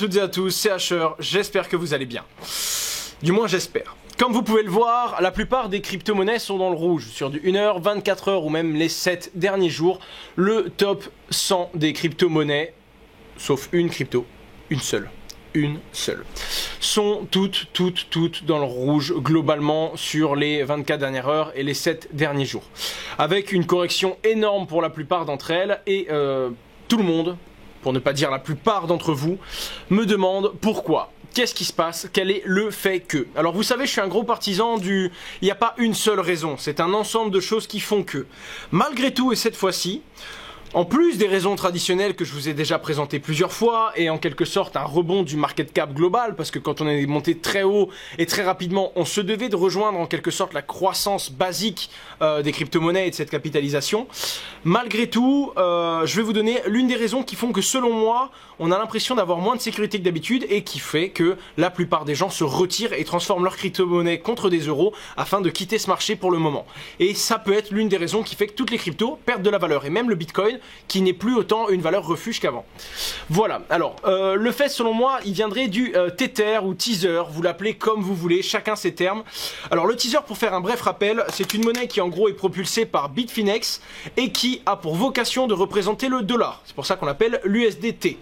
toutes et à tous, c'est Asher, j'espère que vous allez bien. Du moins j'espère. Comme vous pouvez le voir, la plupart des crypto-monnaies sont dans le rouge. Sur du 1 heure, 24 heures ou même les 7 derniers jours, le top 100 des crypto-monnaies, sauf une crypto, une seule, sont toutes dans le rouge globalement sur les 24 dernières heures et les 7 derniers jours. Avec une correction énorme pour la plupart d'entre elles et tout le monde, pour ne pas dire la plupart d'entre vous, me demande pourquoi. Qu'est-ce qui se passe? Quel est le fait que? Alors vous savez, je suis un gros partisan du... Il n'y a pas une seule raison, c'est un ensemble de choses qui font que. Malgré tout, et cette fois-ci, en plus des raisons traditionnelles que je vous ai déjà présentées plusieurs fois, et en quelque sorte un rebond du market cap global, parce que quand on est monté très haut et très rapidement, on se devait de rejoindre en quelque sorte la croissance basique des crypto-monnaies et de cette capitalisation. Malgré tout, je vais vous donner l'une des raisons qui font que selon moi, on a l'impression d'avoir moins de sécurité que d'habitude et qui fait que la plupart des gens se retirent et transforment leurs crypto-monnaies contre des euros afin de quitter ce marché pour le moment. Et ça peut être l'une des raisons qui fait que toutes les cryptos perdent de la valeur, et même le Bitcoin, qui n'est plus autant une valeur refuge qu'avant. Voilà, alors, le fait selon moi, il viendrait du Tether ou teaser, vous l'appelez comme vous voulez, chacun ses termes. Alors le teaser, pour faire un bref rappel, c'est une monnaie qui en gros est propulsée par Bitfinex et qui a pour vocation de représenter le dollar. C'est pour ça qu'on l'appelle l'USDT.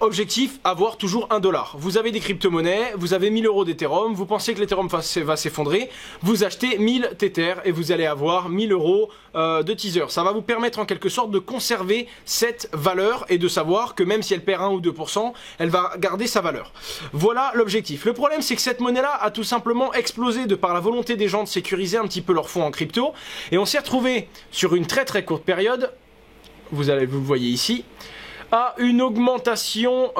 Objectif, avoir toujours $1. Vous avez des crypto-monnaies, vous avez 1000 euros d'Ethereum, vous pensez que l'Ethereum va s'effondrer, vous achetez 1000 Tether et vous allez avoir 1000 euros de teaser. Ça va vous permettre en quelque sorte de conserver cette valeur et de savoir que même si elle perd 1 ou 2%, elle va garder sa valeur. Voilà l'objectif. Le problème, c'est que cette monnaie-là a tout simplement explosé de par la volonté des gens de sécuriser un petit peu leurs fonds en crypto, et on s'est retrouvé sur une très courte période, vous le voyez ici, à une augmentation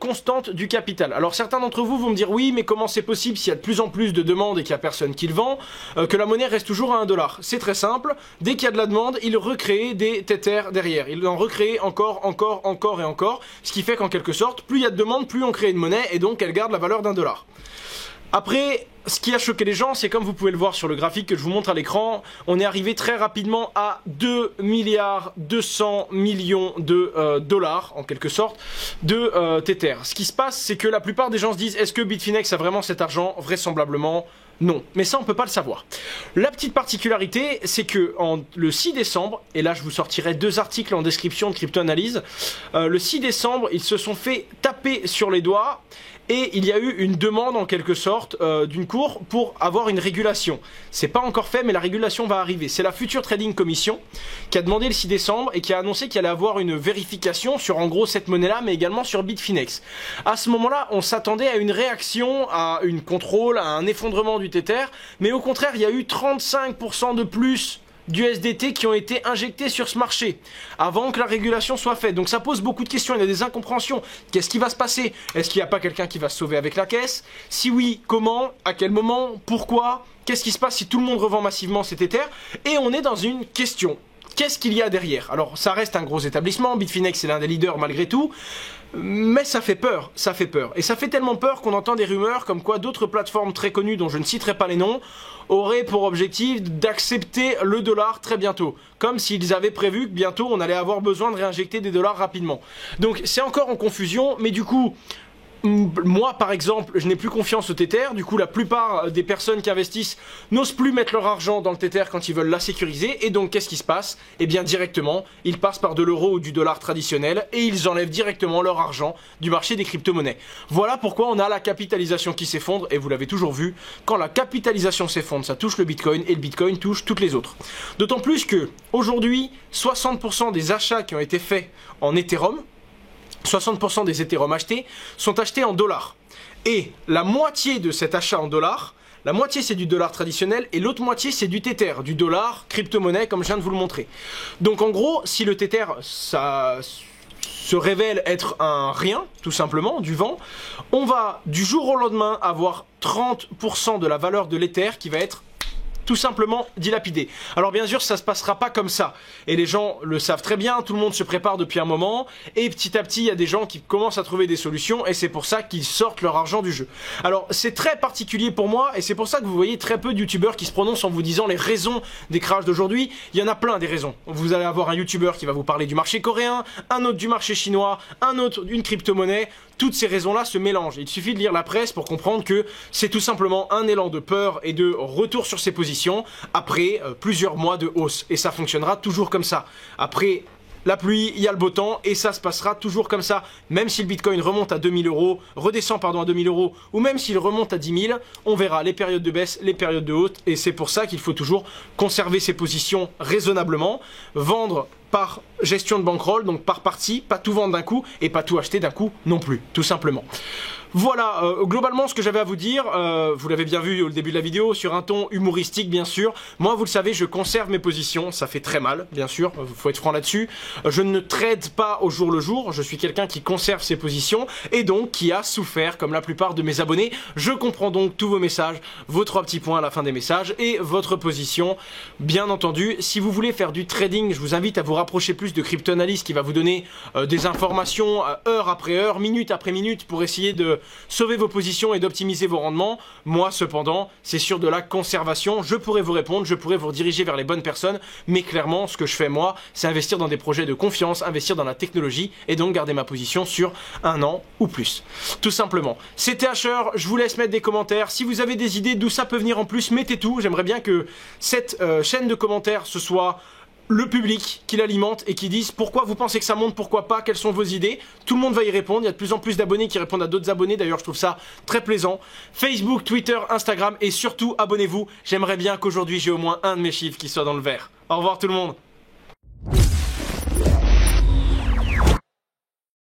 constante du capital. Alors certains d'entre vous vont me dire oui, mais comment c'est possible s'il y a de plus en plus de demandes et qu'il n'y a personne qui le vend, que la monnaie reste toujours à $1? C'est très simple, dès qu'il y a de la demande, il recrée des Tether derrière, il en recrée encore et encore, ce qui fait qu'en quelque sorte, plus il y a de demandes, plus on crée une monnaie et donc elle garde la valeur $1. Après, ce qui a choqué les gens, c'est comme vous pouvez le voir sur le graphique que je vous montre à l'écran, on est arrivé très rapidement à 2,2 milliards de dollars, en quelque sorte, de Tether. Ce qui se passe, c'est que la plupart des gens se disent, est-ce que Bitfinex a vraiment cet argent? Vraisemblablement, non. Mais ça, on peut pas le savoir. La petite particularité, c'est que le 6 décembre, et là je vous sortirai 2 articles en description de crypto-analyse, le 6 décembre, ils se sont fait taper sur les doigts, et il y a eu une demande en quelque sorte d'une cour pour avoir une régulation. C'est pas encore fait, mais la régulation va arriver. C'est la Future Trading Commission qui a demandé le 6 décembre et qui a annoncé qu'il allait avoir une vérification sur en gros cette monnaie-là, mais également sur Bitfinex. À ce moment-là, on s'attendait à une réaction, à une contrôle, à un effondrement du Tether, mais au contraire, il y a eu 35% de plus d'USDT qui ont été injectés sur ce marché avant que la régulation soit faite. Donc ça pose beaucoup de questions, il y a des incompréhensions. Qu'est-ce qui va se passer? Est-ce qu'il n'y a pas quelqu'un qui va se sauver avec la caisse? Si oui, comment? À quel moment? Pourquoi? Qu'est-ce qui se passe si tout le monde revend massivement cet Ether? Et on est dans une question. Qu'est-ce qu'il y a derrière? Alors ça reste un gros établissement, Bitfinex est l'un des leaders malgré tout, mais ça fait peur, ça fait peur. Et ça fait tellement peur qu'on entend des rumeurs comme quoi d'autres plateformes très connues, dont je ne citerai pas les noms, auraient pour objectif d'accepter le dollar très bientôt. Comme s'ils avaient prévu que bientôt on allait avoir besoin de réinjecter des dollars rapidement. Donc c'est encore en confusion, mais du coup... Moi par exemple, je n'ai plus confiance au Tether, du coup la plupart des personnes qui investissent n'osent plus mettre leur argent dans le Tether quand ils veulent la sécuriser, et donc qu'est-ce qui se passe? Eh bien directement, ils passent par de l'euro ou du dollar traditionnel et ils enlèvent directement leur argent du marché des crypto-monnaies. Voilà pourquoi on a la capitalisation qui s'effondre, et vous l'avez toujours vu, quand la capitalisation s'effondre, ça touche le Bitcoin et le Bitcoin touche toutes les autres. D'autant plus que aujourd'hui, 60% des achats qui ont été faits en Ethereum, 60% des Ethereum achetés sont achetés en dollars. Et la moitié de cet achat en dollars, la moitié c'est du dollar traditionnel et l'autre moitié c'est du Tether, du dollar crypto-monnaie comme je viens de vous le montrer. Donc en gros, si le Tether ça se révèle être un rien, tout simplement, du vent, on va du jour au lendemain avoir 30% de la valeur de l'Ether qui va être tout simplement dilapidé. Alors bien sûr, ça se passera pas comme ça. Et les gens le savent très bien, tout le monde se prépare depuis un moment, et petit à petit, il y a des gens qui commencent à trouver des solutions, et c'est pour ça qu'ils sortent leur argent du jeu. Alors, c'est très particulier pour moi, et c'est pour ça que vous voyez très peu de youtubeurs qui se prononcent en vous disant les raisons des crashs d'aujourd'hui. Il y en a plein des raisons. Vous allez avoir un youtubeur qui va vous parler du marché coréen, un autre du marché chinois, un autre d'une crypto-monnaie. toutes ces raisons-là se mélangent. Il suffit de lire la presse pour comprendre que c'est tout simplement un élan de peur et de retour sur ses positions après plusieurs mois de hausse. Et ça fonctionnera toujours comme ça. Après la pluie, il y a le beau temps et ça se passera toujours comme ça. Même si le Bitcoin remonte à 2000 euros, redescend pardon à 2000 euros, ou même s'il remonte à 10 000, on verra les périodes de baisse, les périodes de haute. Et c'est pour ça qu'il faut toujours conserver ses positions raisonnablement, vendre par gestion de bankroll, donc par partie, pas tout vendre d'un coup et pas tout acheter d'un coup non plus, tout simplement. Voilà, globalement ce que j'avais à vous dire, vous l'avez bien vu au début de la vidéo, sur un ton humoristique bien sûr. Moi vous le savez, je conserve mes positions, ça fait très mal bien sûr, faut être franc là-dessus. Je ne trade pas au jour le jour, je suis quelqu'un qui conserve ses positions et donc qui a souffert comme la plupart de mes abonnés. Je comprends donc tous vos messages, vos 3 petits points à la fin des messages et votre position. Bien entendu, si vous voulez faire du trading, je vous invite à vous rapprocher plus de Cryptoanalyst qui va vous donner des informations heure après heure, minute après minute pour essayer de sauver vos positions et d'optimiser vos rendements. Moi cependant, c'est sur de la conservation. Je pourrais vous répondre, je pourrais vous rediriger vers les bonnes personnes, mais clairement ce que je fais moi, c'est investir dans des projets de confiance, investir dans la technologie et donc garder ma position sur 1 an ou plus. Tout simplement. C'était Asher, je vous laisse mettre des commentaires. Si vous avez des idées d'où ça peut venir en plus, mettez tout. J'aimerais bien que cette chaîne de commentaires ce soit le public qui l'alimente et qui disent pourquoi vous pensez que ça monte, pourquoi pas, quelles sont vos idées. Tout le monde va y répondre, il y a de plus en plus d'abonnés qui répondent à d'autres abonnés, d'ailleurs je trouve ça très plaisant. Facebook, Twitter, Instagram et surtout abonnez-vous, j'aimerais bien qu'aujourd'hui j'ai au moins un de mes chiffres qui soit dans le vert. Au revoir tout le monde.